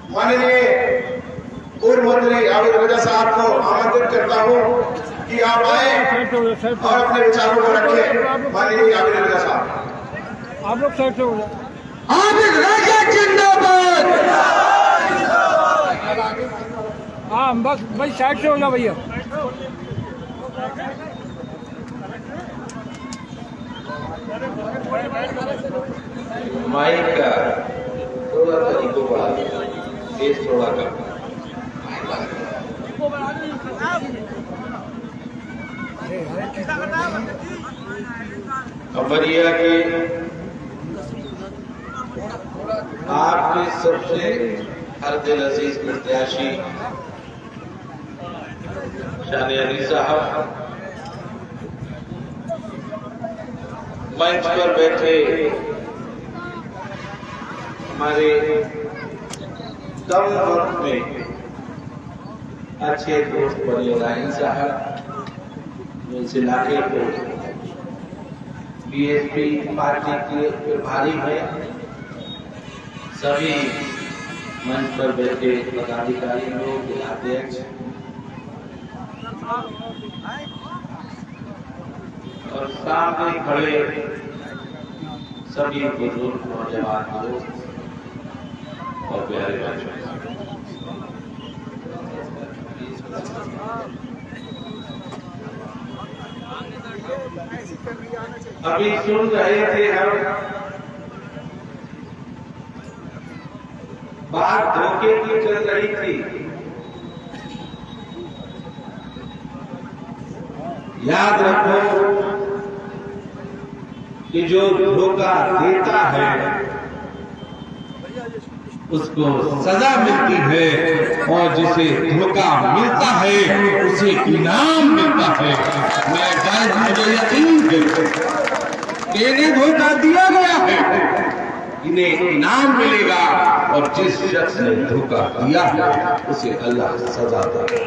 माननीय पूर्व मंत्री आबिद रजा साहब को आमंत्रित करता हूँ कि आप आए और अपने विचारों को रखें। माननीय आबिद रजा साहब, आप लोग साइड से हो जाए। आबिद रजा जिंदाबाद। हाँ बस भाई साइड से हो जाओ भैया। माइक का थोड़ा सा इको बढ़ा देना, तेज थोड़ा कम। खबरिया के आपके सबसे हर दिल अजीज प्रत्याशी शान अली साहब, मंच पर बैठे हमारे कम वक्त में अच्छे दोस्त बने राइन साहब, जो इस इलाके को बीएसपी पार्टी के प्रभारी हैं, सभी मंच पर बैठे पदाधिकारी लोग, जिलाध्यक्ष और सामने खड़े सभी बुजुर्ग नौजवान दोस्त और प्यारे बच्चों, अभी सुन रहे थे हम बात धोखे की चल रही थी। याद रखो कि जो धोखा देता है उसको सजा मिलती है और जिसे धोखा मिलता है उसे इनाम मिलता है। मैं शायद मुझे यकीन है कि इन्हें धोखा दिया गया है, इन्हें इनाम मिलेगा और जिस शख्स ने धोखा दिया है उसे अल्लाह सजा देगा।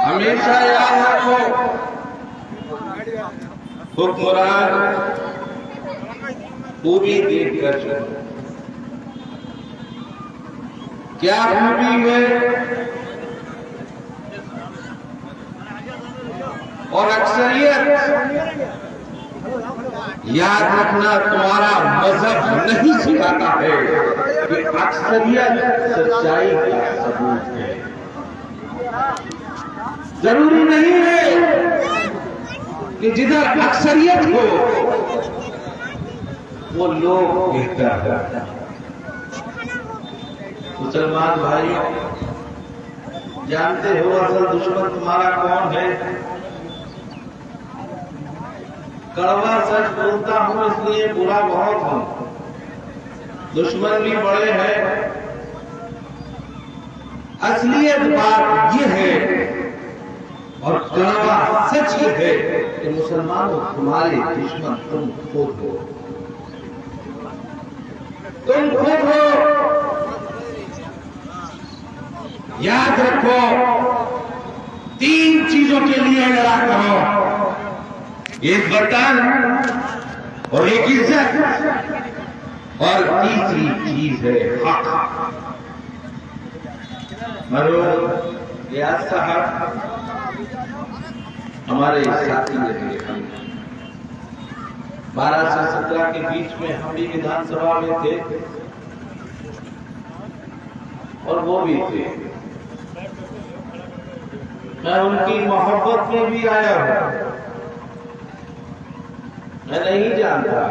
हमेशा याद रखो, हुक्मरान खूबी देख कर चुनो। क्या खूबी है और अक्सरियत, याद रखना तुम्हारा मजहब नहीं सिखाता है कि अक्सरियत सच्चाई का सबूत है। जरूरी नहीं है कि जिधर अक्सरियत हो वो लोग बेहतर है। मुसलमान भाइयों, जानते हो असल दुश्मन तुम्हारा कौन है? कड़वा सच बोलता हूं इसलिए बुरा बहुत हूं। दुश्मन भी बड़े हैं। असलियत बात यह है और कड़वा सच ये है कि मुसलमानों तुम्हारे दुश्मन तुम खुद हो। तुम खुद हो। याद रखो, 3 चीजों के लिए लड़ा करो, एक वतन और एक इज्जत और तीसरी चीज है हक। मरूद रियाज साहब हमारे साथी रहे। 12 से 17 के बीच में हम भी विधानसभा में थे और वो भी थे। मैं उनकी मोहब्बत में भी आया हूं। मैं नहीं जानता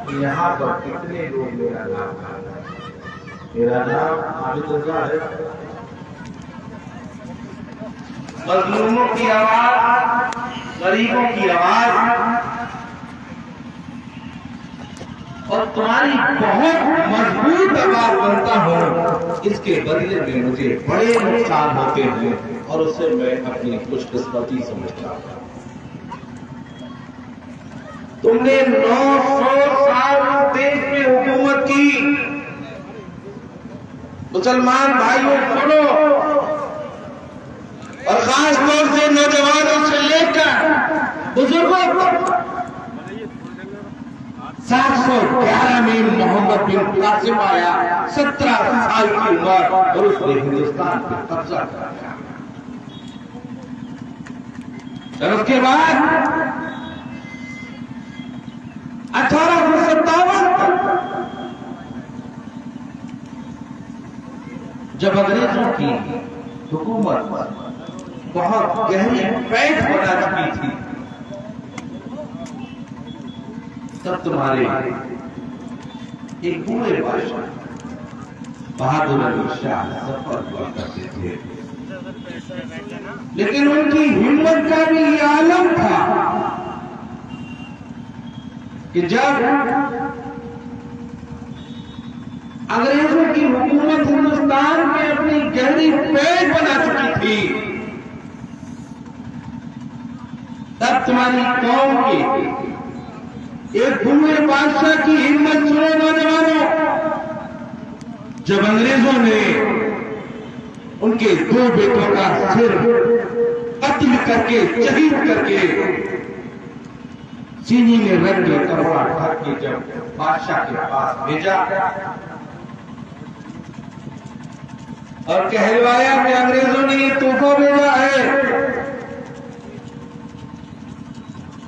कि यहाँ पर कितने लोग मेरा नाम जानते हैं। मेरा नाम आबिद रजा है। मजलूमों की आवाज, गरीबों की आवाज और तुम्हारी बहुत मजबूत आवाज बनता हूं, इसके बदले में मुझे बड़े नुकसान होते हैं और उससे मैं अपनी खुशकिस्मती समझता हूं। तुमने 900 साल देश में हुकूमत की। मुसलमान भाइयों सुनो, और खास तौर से नौजवानों से लेकर बुजुर्गों, 711 में मोहम्मद बिन कासिम आया, 17 साल की उम्र, और उसने हिंदुस्तान पे कब्जा कर लिया। और उसके बाद 1857 तक जब अंग्रेजों की हुकूमत बहुत गहरी पैठ बना चुकी थी, तब तुम्हारे एक पूरे बादशाह बहादुर अली शाह सफर हुआ करते थे, लेकिन उनकी हिम्मत का भी ये आलम था कि जब अंग्रेजों की हुकूमत हिंदुस्तान में अपनी गहरी पैठ बना चुकी थी, तब तुम्हारी कौम के एक भूले बादशाह की हिम्मत सुनो नौजवानों। जब अंग्रेजों ने उनके 2 बेटों का सिर कत्ल करके, शहीद करके, सीनी में रख के, कपड़ा ढक के जब बादशाह के पास भेजा और कहलवाया कि अंग्रेजों ने ये तोहफा भेजा है,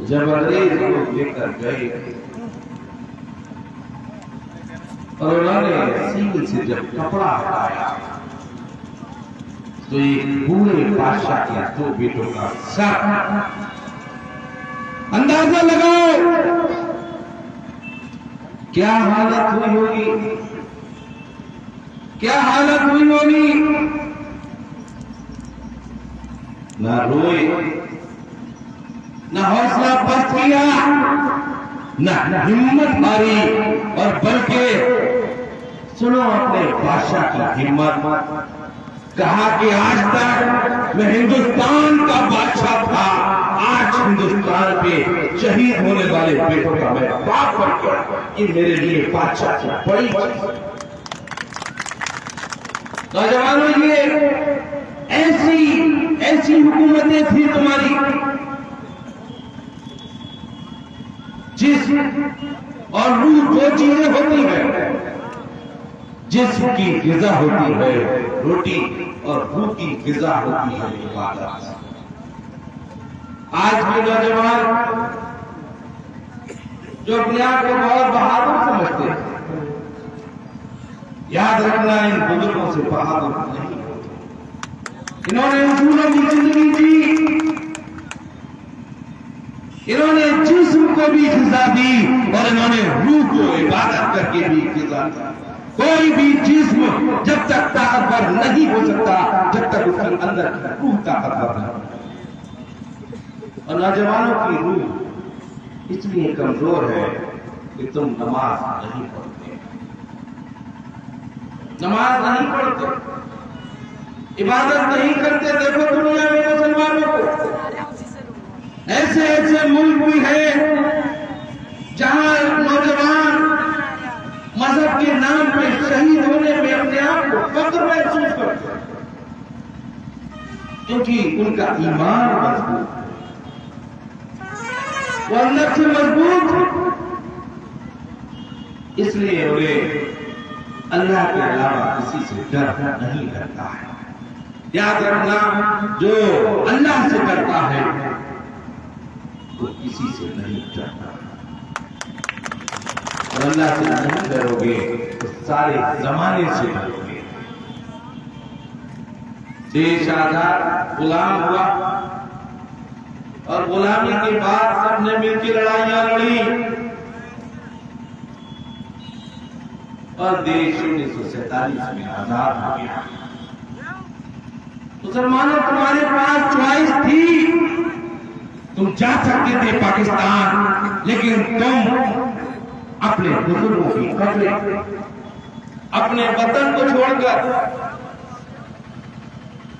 जब अंग्रेज लोग लेकर गए और उन्होंने सील से जब कपड़ा हटाया तो एक बूढ़े बादशाह के 2 बेटों का सर, अंदाजा लगाओ क्या हालत हुई होगी, क्या हालत हुई होगी। ना रोए, ना हौसला पस्त किया, ना हिम्मत हारी, और बल्कि सुनो अपने बादशाह की हिम्मत, कहा कि आज तक मैं हिंदुस्तान का बादशाह था, आज हिंदुस्तान पे शहीद होने वाले बेटों का मैं बाप बन गया, ये मेरे लिए बादशाह की बड़ी चीज। नौजवानों, ये ऐसी हुकूमतें थी तुम्हारी, जिस और रूह 2 चीजें होती है, जिसकी ग़िज़ा होती है रोटी, और रूह की ग़िज़ा होती है इबादत। आज के नौजवान जो अपने आप को बहुत बहादुर समझते हैं, याद रखना इन बुजुर्गों से बहादुर नहीं होते। इन्होंने उसूलों की जिंदगी जी, इन्होंने जिस्म को भी ग़िज़ा दी और इन्होंने रूह को इबादत करके भी ग़िज़ा दी। कोई भी जिस्म जब तक ताकतवर नहीं हो सकता जब तक उसके अंदर रूह ताकतवर नहीं। और नौजवानों की रूह इसलिए कमजोर है कि तुम नमाज नहीं पढ़ते, नमाज नहीं पढ़ते, इबादत नहीं करते। देखो दुनिया में मुसलमानों को ऐसे ऐसे मुल्क भी हैं जहां नौजवान मजहब के नाम पे शहीद होने में अपने आप को फख्र महसूस करते हैं, क्योंकि उनका ईमान मजबूत है, वो अंदर से मजबूत है, इसलिए उन्हें अल्लाह के अलावा किसी से डर नहीं लगता है। याद रखना, जो अल्लाह से डरता है वो किसी से नहीं डरता, और अल्लाह से नहीं डरोगे तो सारे जमाने से डरोगे। देश आजाद, गुलाम हुआ, और गुलामी के बाद सबने मिलकर लड़ाइयां लड़ी, और देश 1947 में आजाद हो गया। मुसलमानों, तुम्हारे पास चॉइस थी, तुम जा सकते थे पाकिस्तान, लेकिन तुम अपने बुजुर्गों की कब्र, अपने वतन को छोड़कर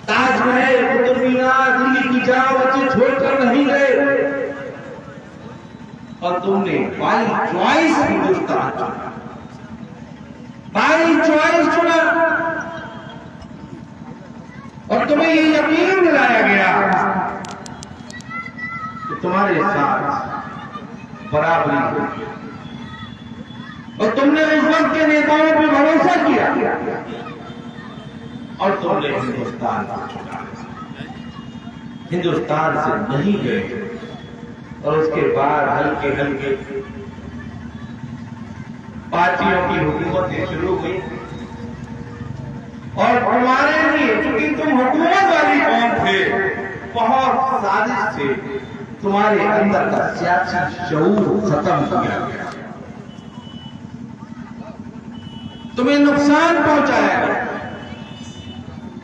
ताजमहल, कुतुब मीनार, दिल्ली की जामा मस्जिद छोड़कर नहीं गए, और तुमने बाई चॉइस हिंदुस्तान चुना, बाई चॉइस चुना, और तुम्हें ये यकीन दिलाया गया कि तुम्हारे साथ बराबरी होगी, और तुमने उस वक्त के नेताओं पर भरोसा किया और तुमने हिंदुस्तान को चुना, हिंदुस्तान से नहीं गए। और उसके बाद हल्के हल्के पार्टियों की हुकूमतें शुरू हुई और तुम्हारे लिए, क्योंकि तुम हुकूमत वाली कौम थे, बहुत साजिश से तुम्हारे अंदर का सियासी शऊर खत्म किया गया, तुम्हें नुकसान पहुंचाया गया।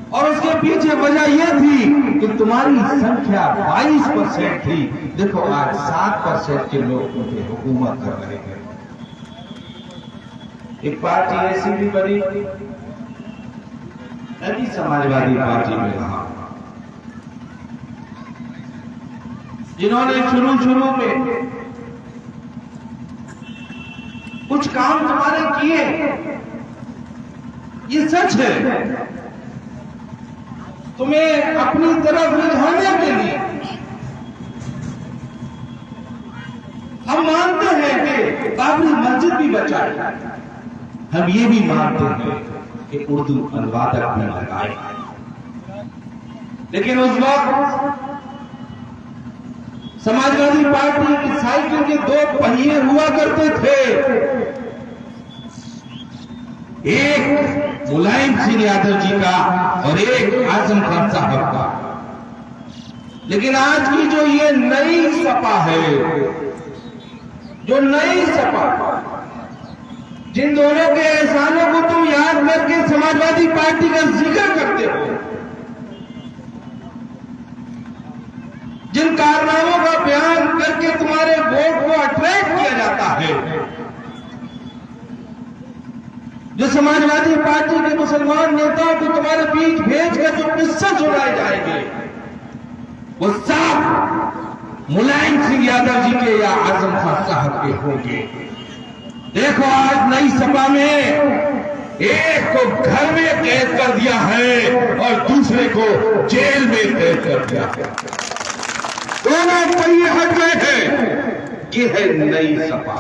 और उसके पीछे वजह यह थी कि तुम्हारी संख्या 22% थी। देखो आज 7% के लोग उनकी हुकूमत कर रहे हैं। एक पार्टी ऐसी भी बनी, मैं भी समाजवादी पार्टी में रहा, जिन्होंने शुरू में कुछ काम तुम्हारे किए, ये सच है। तुम्हें अपनी तरफ रिझाने के लिए हम मानते हैं कि बाबरी मस्जिद भी बचाई, हम ये भी मानते हैं कि उर्दू अनुवादक भी लगाए। लेकिन उस वक्त समाजवादी पार्टी की साइकिल के 2 पहिए हुआ करते थे, एक मुलायम सिंह यादव जी का और एक आजम खान साहब का। लेकिन आज की जो ये नई सपा है, जो नई सपा, जिन दोनों के एहसानों को तुम याद करके समाजवादी पार्टी का जिक्र करते हो, जिन कारनामों का बयान करके तुम्हारे वोट को अट्रैक्ट किया जाता है, जो समाजवादी पार्टी के मुसलमान नेताओं को तुम्हारे बीच भेजकर जो किस्से सुनाए जाएंगे, वो सब मुलायम सिंह यादव जी के या आजम खान साहब के होंगे। देखो आज नई सपा में एक को घर में कैद कर दिया है और दूसरे को जेल में कैद कर दिया है, दोनों पहिए हट गए हैं। ये है नई सपा।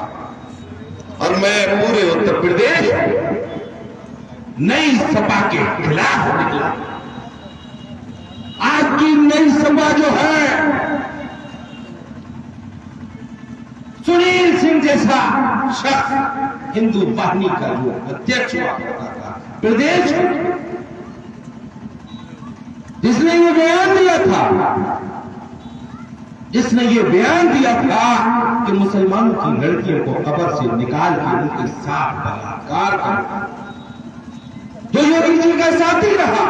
और मैं पूरे उत्तर प्रदेश नई सपा के खिलाफ निकला। आज की नई सपा जो है, सुनील सिंह जैसा शख्स हिंदू वाहिनी का जो अध्यक्ष हुआ करता था प्रदेश, जिसने ये बयान दिया था, जिसने ये बयान दिया था कि मुसलमानों की लड़कियों को कब्र से निकाल के उनके साथ बलात्कार करना, जो योगी जी का साथी रहा,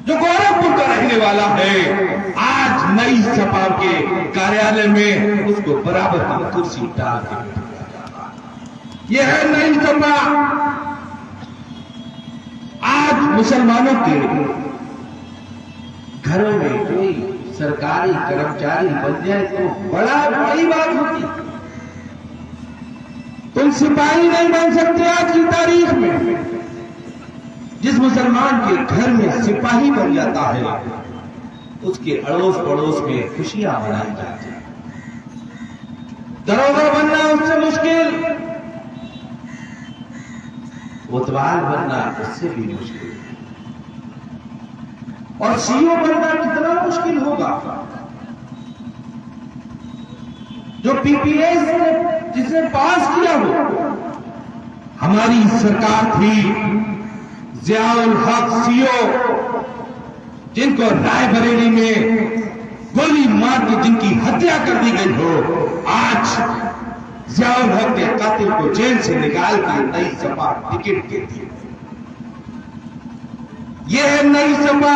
जो गोरखपुर का रहने वाला है, आज नई सपा के कार्यालय में उसको बराबर की कुर्सी डाल के यह है नई सपा। आज मुसलमानों के घरों में कोई सरकारी कर्मचारी बन जाए तो बड़ी बात होती। तुम सिपाही नहीं बन सकते आज की तारीख में। जिस मुसलमान के घर में सिपाही बन जाता है, उसके अड़ोस पड़ोस में खुशियां मनाई जाती हैं। दरोगा बनना उससे मुश्किल, कोतवाल बनना उससे भी मुश्किल, और सीओ बनना कितना मुश्किल होगा। जो पीपीएस जिसने पास किया हो, हमारी सरकार थी, जियाउल हक सीओ, जिनको रायबरेली में गोली मार के जिनकी हत्या कर दी गई हो, आज जियाउल हक के कातिल को जेल से निकाल के नई सपा टिकट देती है। यह है नई सपा।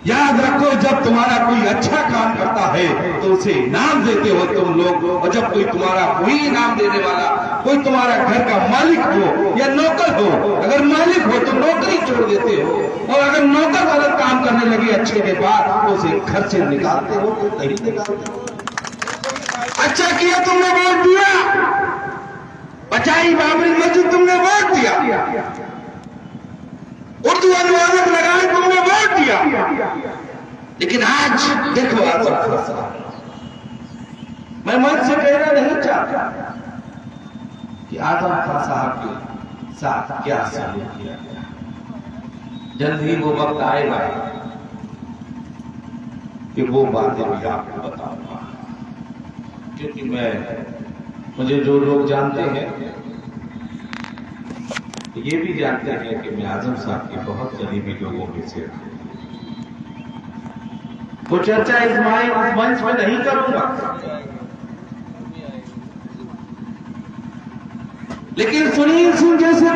याद रखो, जब तुम्हारा कोई अच्छा काम करता है तो उसे इनाम देते हो तुम लोग, और जब कोई तुम्हारा कोई इनाम देने वाला, कोई तुम्हारा घर का मालिक हो या नौकर हो, अगर मालिक हो तो नौकरी छोड़ देते हो, और अगर नौकर गलत काम करने लगे अच्छे के बाद तो उसे घर से निकालते हो, तो नहीं निकालते हो। अच्छा किया तुमने वोट दिया, बचाई बाबरी मस्जिद तुमने वोट दिया, उर्दू अनुवादक लगाए तुमने वोट दिया। लेकिन आज देखो, मैं मन से कहना नहीं चाहता, कि आजम खान साहब के साथ क्या सलूक किया गया। जल्द ही वो वक्त आएगा कि वो बातें भी आपको बताऊंगा, क्योंकि मुझे जो लोग जानते हैं ये भी जानते हैं कि मैं आजम साहब के बहुत करीबी लोगों में से वो चर्चा इस मंच में नहीं करूंगा, लेकिन सुनील सिंह जैसे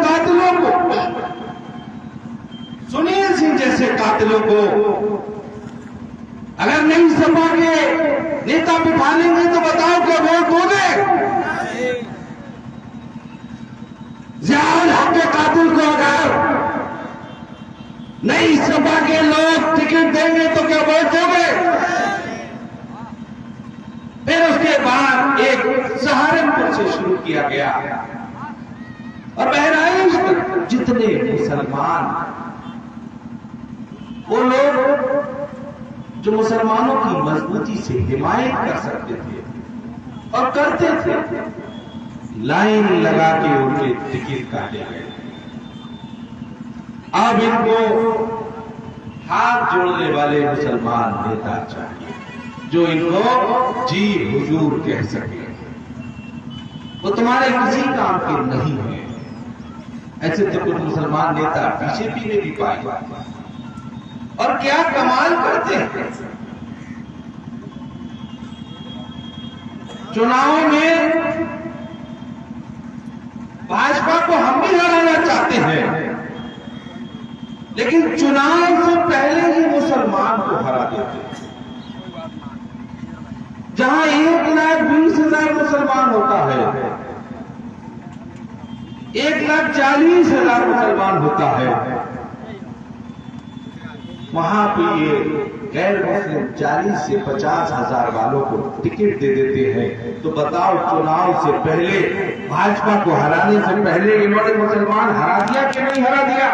कातिलों को अगर नहीं सपा के नेता बिठा लेंगे तो बताओ क्या वोट दोगे? जियाउल हक के कातिल को अगर नहीं सपा के लोग टिकट देंगे तो क्या वोट दोगे? फिर उसके बाद एक सहारनपुर से शुरू किया गया और बहराइच जितने मुसलमान, वो लोग जो मुसलमानों की मजबूती से हिमायत कर सकते थे और करते थे, लाइन लगा के उनके टिकट काटे गए। अब इनको हाथ जोड़ने वाले मुसलमान नेता चाहिए जो इनको जी हुजूर कह सके। वो तुम्हारे किसी काम के नहीं है। ऐसे तो कुछ मुसलमान नेता बीजेपी में भी पाए और क्या कमाल करते हैं। चुनाव में भाजपा को हम भी हराना चाहते हैं, लेकिन चुनाव से पहले ही मुसलमान को हरा देते हैं। जहां 1,20,000 मुसलमान होता है, 1,40,000 मुसलमान होता है, वहां पे ये गैर मुस्लिम 40 से 50,000 वालों को टिकट दे देते हैं। तो बताओ, चुनाव से पहले, भाजपा को हराने से पहले इन्होंने मुसलमान हरा दिया कि नहीं हरा दिया?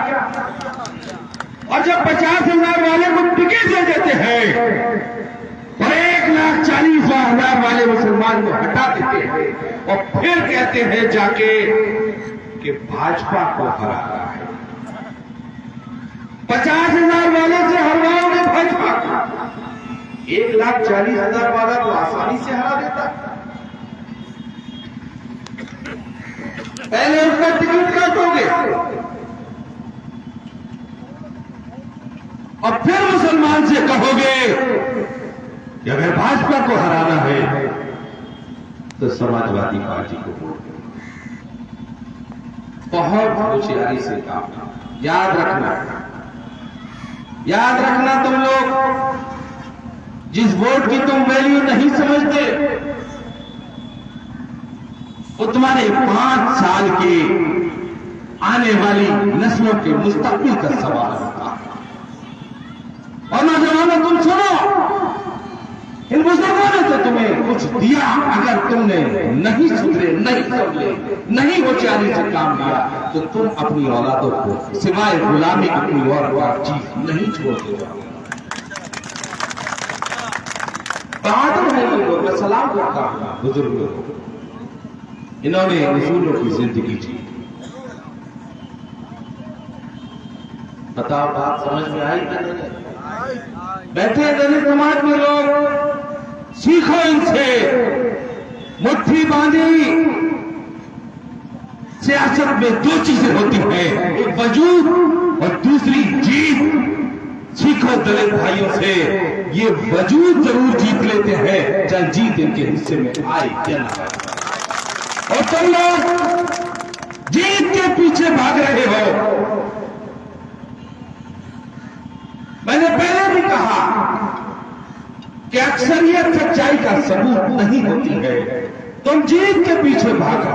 और जब 50,000 वाले को टिकट दे देते हैं और 1,40,000 वाले मुसलमान को हटा देते हैं और फिर कहते हैं जाके कि भाजपा को हरा रहा है। 50,000 वाले से हरवाओगे भाजपा को, 1,40,000 वाला तो आसानी से हरा देता। पहले उसका टिकट काटोगे और फिर मुसलमान से कहोगे कि अगर भाजपा को हराना है तो समाजवादी पार्टी को वोट दो। बहुत होशियारी से काम। याद रखना तुम लोग, जिस वोट की तुम वैल्यू नहीं समझते, वो तुम्हारे 5 साल के आने वाली नस्लों के मुस्तकबिल का सवाल होता है। और नौजवानों, तुम सुनो, इन बुजुर्गों ने तो तुम्हें कुछ दिया, अगर तुमने नहीं सुधरे, नहीं समझे, नहीं होशियारी से काम लिया तो तुम अपनी औलादों को सिवाय गुलामी की कोई और चीज नहीं छोड़ते जाओ। बहादुर है ये लोग, मैं सलाम करता हूं बुजुर्गों को। इन्होंने उसूलों की जिंदगी जी। बताओ, बात समझ में आई कि नहीं? बैठे दलित समाज में लोग, सीखो इनसे, मुट्ठी बांधी। सियासत में 2 चीजें होती हैं, एक वजूद और दूसरी जीत। सीखो दलित भाइयों से, ये वजूद जरूर जीत लेते हैं, चाहे जीत इनके हिस्से में आए क्या ना। और तुम लोग जीत के पीछे भाग रहे हो। मैंने पहले भी कहा कि अक्सरियत सच्चाई का सबूत नहीं होती है। तुम जीत के पीछे भागा,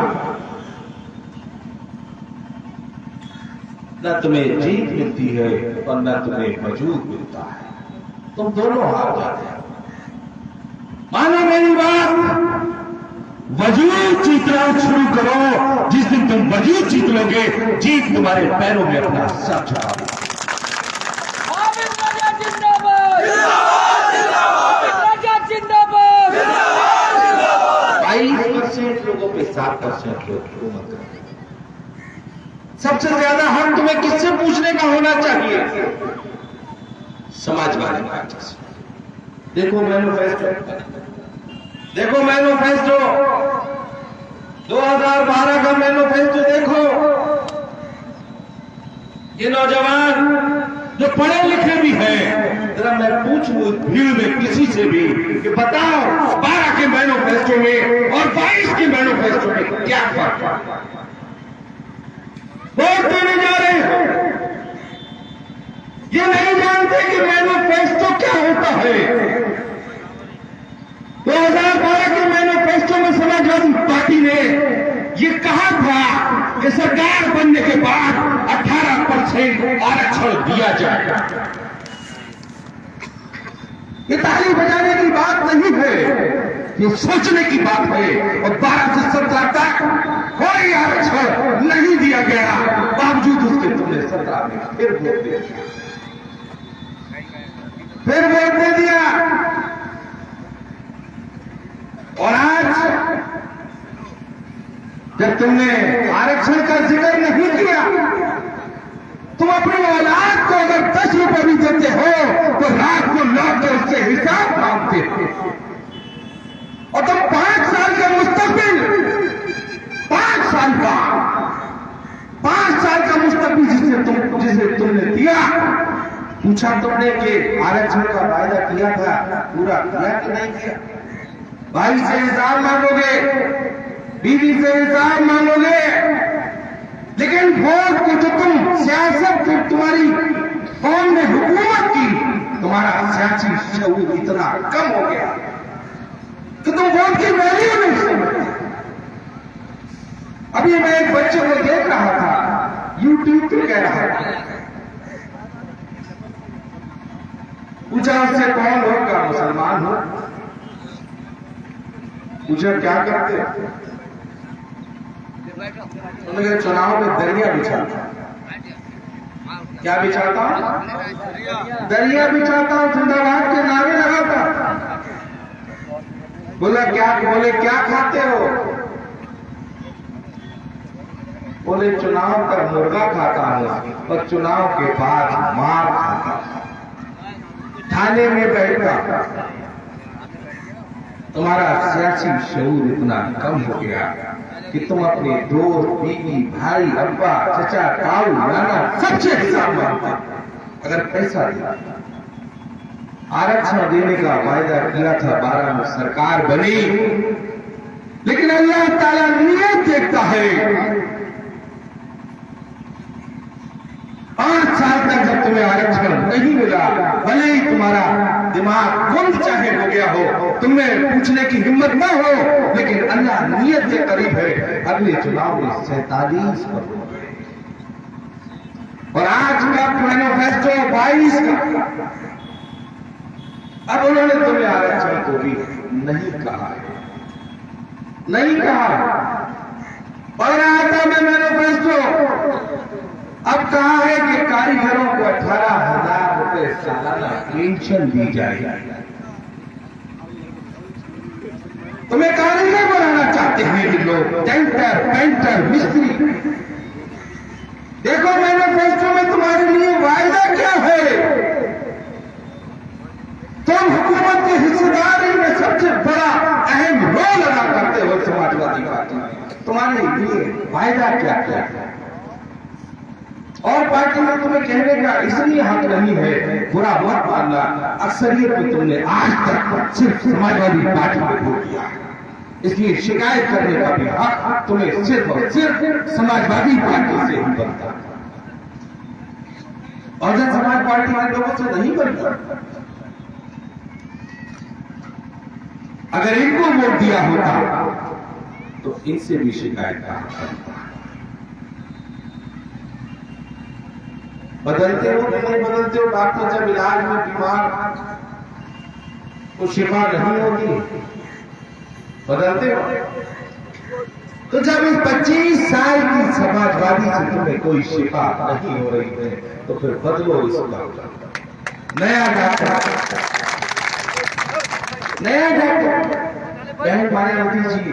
न तुम्हें जीत मिलती है और न तुम्हें वजूद मिलता है। तुम दोनों हार जाते हो। मानो मेरी बात, वजूद जीतना शुरू करो। जिस दिन तुम वजूद जीत लोगे, जीत तुम्हारे पैरों में अपना सर चढ़ा दो। 20% लोगों पे 7% लोग हुकूमत करते हैं। सबसे ज्यादा हक तुम्हें किससे पूछने का होना चाहिए? समाजवादी पार्टी से। देखो मैनिफेस्टो, देखो मैनिफेस्टो 2012 का मैनिफेस्टो देखो। ये नौजवान जो पढ़े लिखे भी हैं, जरा मैं पूछूं भीड़ में किसी से भी कि बताओ 12 के मैनिफेस्टो में और 22 के मैनिफेस्टो में क्या फर्क है? वोट देने जा रहे हैं, ये नहीं जानते कि मैनिफेस्टो क्या होता है। 2012 के मैनिफेस्टो में समाजवादी पार्टी ने ये कहा था कि सरकार बनने के बाद 18% आरक्षण दिया जाएगा। ये ताली बजाने की बात नहीं है, ये सोचने की बात है। और 12 से 17 तक कोई आरक्षण नहीं दिया गया, बावजूद उसके तुमने 17 में फिर वोट दे दिया, फिर वोट दे दिया। और आज जब तुमने आरक्षण का जिक्र नहीं किया, तुम अपनी औलाद को अगर 10 रुपए भी देते हो तो रात को लौट कर उससे हिसाब मांगते हो। और तुम 5 साल का मुस्तकबिल, 5 साल का मुस्तकबिल जिसे तुमने दिया, पूछा तुमने कि आरक्षण का वायदा किया था, पूरा किया कि नहीं किया? भाई से हिसाब मांगोगे, बीवी से हिसाब मांगोगे, लेकिन वोट को जो तुम सियासत को तुम्हारी कौम ने हुकूमत की, तुम्हारा सियासी शऊर इतना कम हो गया कि तुम वोट की वैल्यू नहीं समझते। अभी मैं एक बच्चे को देख रहा था, यूट्यूब पे कह रहा था, पूछा उससे कौन होगा, मुसलमान हो? पूछा क्या करते? उन्होंने चुनाव में दरिया बिछाता। क्या बिछाता? दरिया बिछाता, जिंदाबाद के नारे लगाता। बोले क्या खाते हो? बोले चुनाव का मुर्गा खाता हूं और चुनाव के बाद मार खाता, थाने में बैठता। तुम्हारा सियासी शऊर इतना कम हो गया कि तुम अपने दोस्त, बीवी, भाई, अब्बा, चचा, ताऊ, नाना सबसे हिसाब मांगते। अगर पैसा दिया, आरक्षण देने का वायदा किया था, 12 में सरकार बनी, लेकिन अल्लाह ताला नीयत देखता है। 5 साल तक जब तुम्हें आरक्षण नहीं मिला, भले ही तुम्हारा दिमाग गुम चाहे हो गया हो, तुम्हें पूछने की हिम्मत ना हो, लेकिन अल्लाह नियत के करीब है। अगले चुनाव में 47 पर, और आज का मैनिफेस्टो 22 का। अब उन्होंने तुम्हें आरक्षण को भी नहीं कहा, नहीं कहा। और आता मैं मैनिफेस्टो अब कहा है कि कारीगरों को 18,000 रुपए सालाना पेंशन दी जाएगी। तुम्हें कारीगर बनाना चाहते हैं कि लोग, टेंटर, पेंटर, मिस्त्री। देखो मैनिफेस्टो में तुम्हारे लिए वायदा क्या है? तुम हुकूमत की हिस्सेदारी में सबसे बड़ा अहम रोल अदा करते हो समाजवादी पार्टी। तुम्हारे लिए वायदा क्या क्या है? और पार्टी में तुम्हें कहने का इसलिए हक नहीं है, बुरा मत मानना, अक्सरियत में तुमने आज तक सिर्फ समाजवादी पार्टी में वोट दिया, इसलिए शिकायत करने का भी हक तुम्हें सिर्फ और सिर्फ समाजवादी पार्टी से ही बनता। और जब समाज पार्टी के लोगों से नहीं बनता, अगर इनको वोट दिया होता तो इनसे भी शिकायत का हक बनता। बदलते हो कि नहीं बदलते हो? डॉक्टर जब इलाज में बीमार को शिफा नहीं होगी, बदलते हो। तो जब इस 25 साल की समाजवादी से तुम्हें कोई शिफा नहीं हो रही है, तो फिर बदलो इसका, नया डॉक्टर, नया डॉक्टर। बहन मायावती जी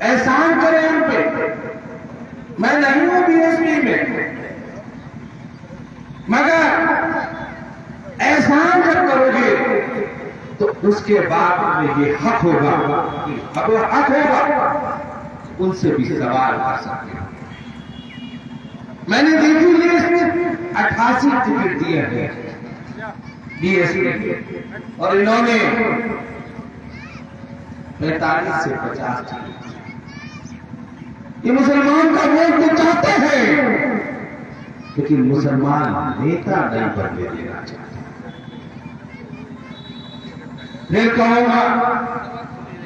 एहसान करें उन पे। मैं नहीं हूं बीएसपी में, मगर एहसान जब करोगे तो उसके बाद में ये हक होगा, अगर हक होगा उनसे भी सवाल कर सकते हैं। मैंने देखी लिस्ट में 88 टिकट दिए हैं बीएसपी और इन्होंने 45 से 50 टिकट। ये मुसलमान का वोट तो चाहते हैं, लेकिन मुसलमान नेता नहीं बनने देना चाहते। फिर कहूंगा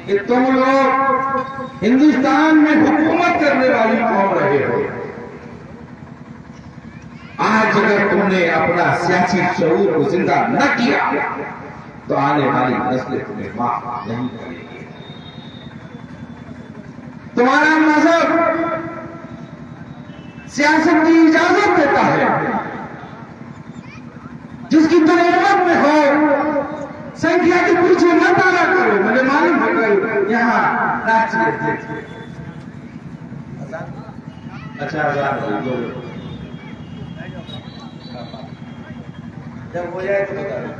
कि तुम लोग हिंदुस्तान में हुकूमत करने वाली कौन रहे हो। आज अगर तुमने अपना सियासी शऊर को जिंदा न किया तो आने वाली नस्लें तुम्हें माफ नहीं करेगी। तुम्हारा मजहब सियासत की इजाजत देता है, जिसकी तुम उम्मत में हो संख्या के पीछे न तारा करो। मुझे मालूम है कल यहाँ राष्ट्रीय अध्यक्ष अच्छा जब हो जाए तो बता दो।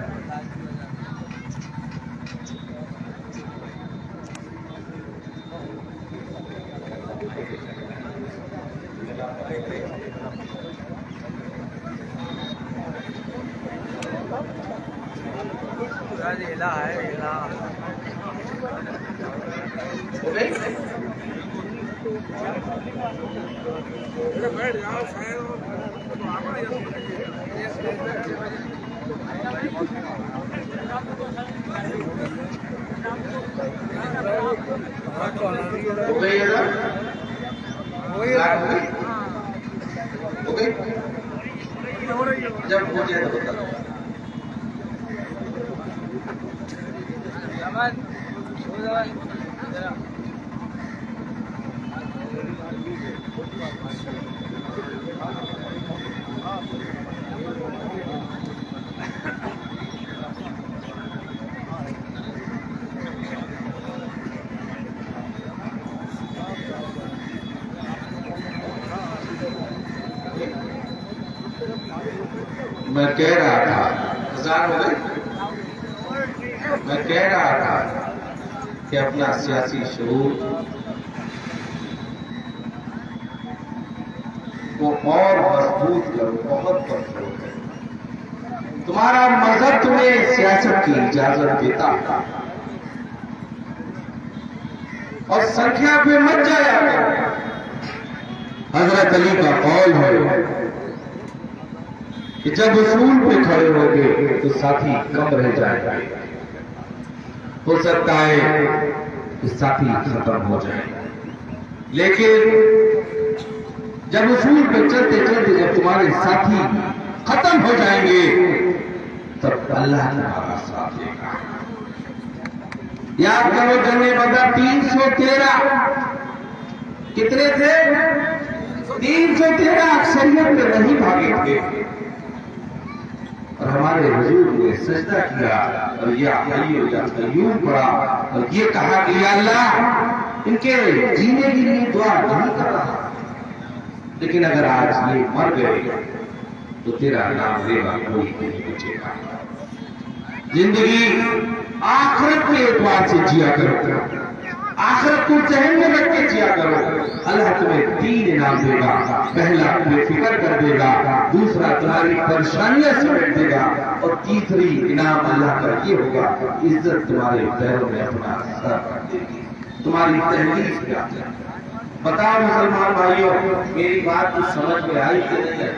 हिला है हिला बैठ जाओ जब हो जाए तो बता दो। मैं कह रहा था मैं कह रहा था कि अपना सियासी शऊर को और मजबूत करो, बहुत मजबूत करो। तुम्हारा मजहब तुम्हें सियासत की इजाजत देता है और संख्या पे मत जाया करो। हजरत अली का कौल है कि जब उसूल पे खड़े होंगे तो साथी कम रह जाएगा। हो सकता है कि साथी खत्म हो जाए, लेकिन जब उसूल पे चलते चलते जब तुम्हारे साथी खत्म हो जाएंगे तब अल्लाह तुम्हारा साथ देगा। याद करो जंगे बदर 313 कितने थे? 313 अक्सरियत में नहीं भागे थे और हमारे हुजूर ने सजदा किया और या हय्यू या कय्यूम पढ़ा और ये कहा कि या अल्लाह इनके जीने के लिए दुआ नहीं कर रहा, लेकिन अगर आज ये मर गए तो तेरा नाम लेगा कोई नहीं बचेगा। जिंदगी आखिरत के एतबार से जिया करो, आखिरत को जहन में रख के जिया करो। अल्लाह तुम्हें 3 इनाम देगा। पहला तुम्हें फिक्र कर देगा, दूसरा तुम्हारी परेशानियां समेट देगा और तीसरी इनाम अल्लाह का ये होगा इज्जत तुम्हारे पैरों में अपना सर रख देगी। तुम्हारी तहरीफ क्या है? बताओ मुसलमान भाइयों, मेरी बात कुछ समझ में आई कि नहीं है?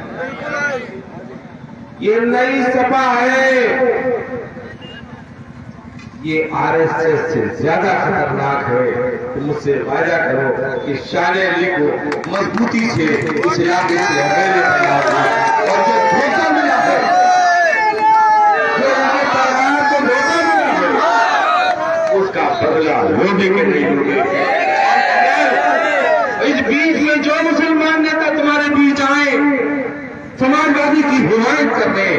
ये नई सपा है, ये आरएसएस से ज्यादा खतरनाक है। तो मुझसे वायदा करो कि शान अली को मजबूती से इस इलाके से हटाने का और जो धोखा मिला है, जो उनके परिवार को धोखा मिला है, उसका बदला लोगे के नहीं लोगे। इस बीच में जो मुसलमान नेता तुम्हारे बीच आए समाजवादी की हिमायत करने,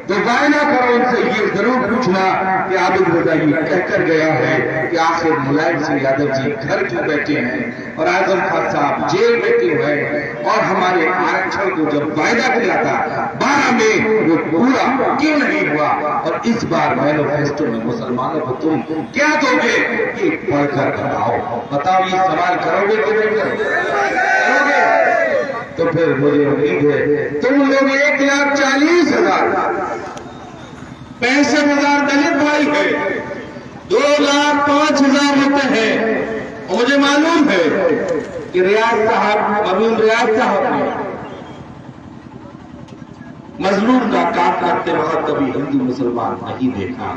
तो वायदा करो उनसे ये जरूर पूछना कि आबिद रजा ये कहकर गया है कि आखिर मुलायम सिंह यादव जी घर क्यों बैठे हैं और आजम खान साहब जेल में क्यों हैं, और हमारे आरक्षण को जब वायदा किया था 12 में वो पूरा क्यों नहीं हुआ, और इस बार मैनिफेस्टो में मुसलमानों को तुम क्या दोगे, ये पढ़कर बताओ। बताओ ये सवाल करोगे कि नहीं करोगे? तो फिर मुझे उम्मीद है तुम लोग 1,40,000 65,000 दलित भाई है, 2,05,000 होते हैं। और मुझे मालूम है कि रियाज साहब अमीन रियाज साहब ने मजलूम का काम करते वक्त कभी हिंदू मुसलमान नहीं देखा।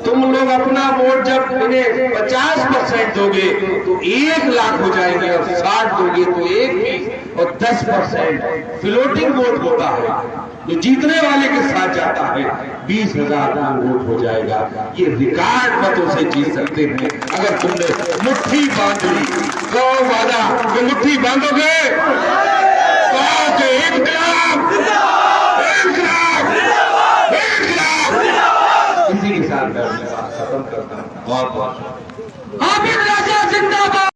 तुम लोग अपना वोट जब इन्हें 50% दोगे तो 1 लाख हो जाएंगे, और 60 दोगे तो 1 भी, और 10% फ्लोटिंग वोट होता है जो जीतने वाले के साथ जाता है, 20,000 का वोट हो जाएगा। ये रिकॉर्ड मतों से जीत सकते हैं अगर तुमने मुट्ठी बांध ली। तो वादा कि मुट्ठी बांधोगे तो इनकलाब इसी के साथ मैं अपनी बात खत्म करता हूँ। बहुत बहुत आबिद राजा जिंदाबाद।